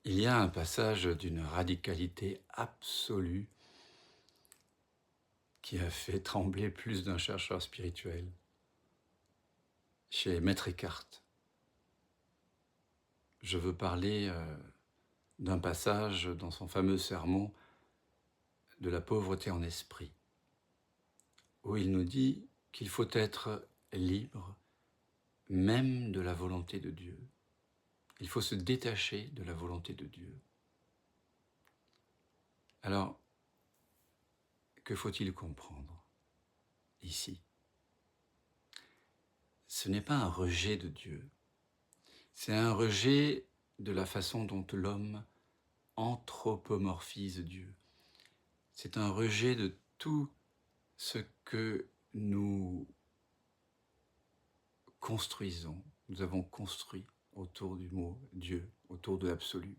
Il y a un passage d'une radicalité absolue qui a fait trembler plus d'un chercheur spirituel, chez Maître Eckhart. Je veux parler d'un passage dans son fameux sermon de la pauvreté en esprit, où il nous dit qu'il faut être libre même de la volonté de Dieu. Il faut se détacher de la volonté de Dieu. Alors, que faut-il comprendre ici? Ce n'est pas un rejet de Dieu, c'est un rejet de la façon dont l'homme anthropomorphise Dieu. C'est un rejet de tout ce que nous construisons, nous avons construit autour du mot Dieu, autour de l'absolu.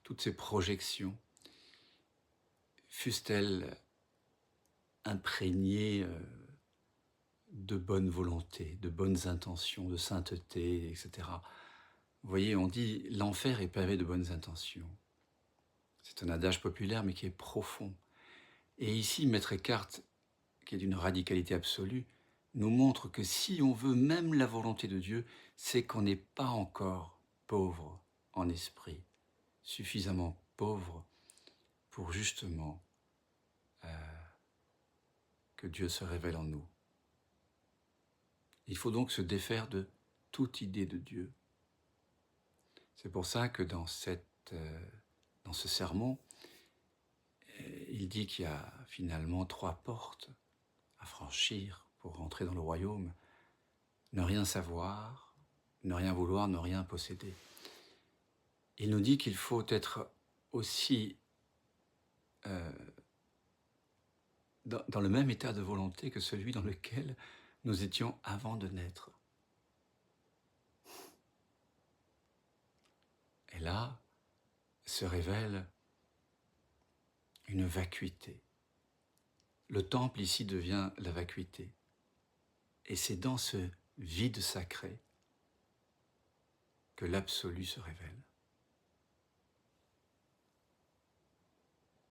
Toutes ces projections, fussent-elles imprégnées de bonne volonté, de bonnes intentions, de sainteté, etc. Vous voyez, on dit l'enfer est pavé de bonnes intentions. C'est un adage populaire mais qui est profond. Et ici, Maître Eckhart, qui est d'une radicalité absolue, nous montre que si on veut même la volonté de Dieu, c'est qu'on n'est pas encore pauvre en esprit, suffisamment pauvre pour justement que Dieu se révèle en nous. Il faut donc se défaire de toute idée de Dieu. C'est pour ça que dans ce sermon, il dit qu'il y a finalement 3 portes à franchir pour rentrer dans le royaume. Ne rien savoir, ne rien vouloir, ne rien posséder. Il nous dit qu'il faut être aussi dans le même état de volonté que celui dans lequel nous étions avant de naître. Et là se révèle une vacuité. Le temple ici devient la vacuité. Et c'est dans ce vide sacré que l'absolu se révèle.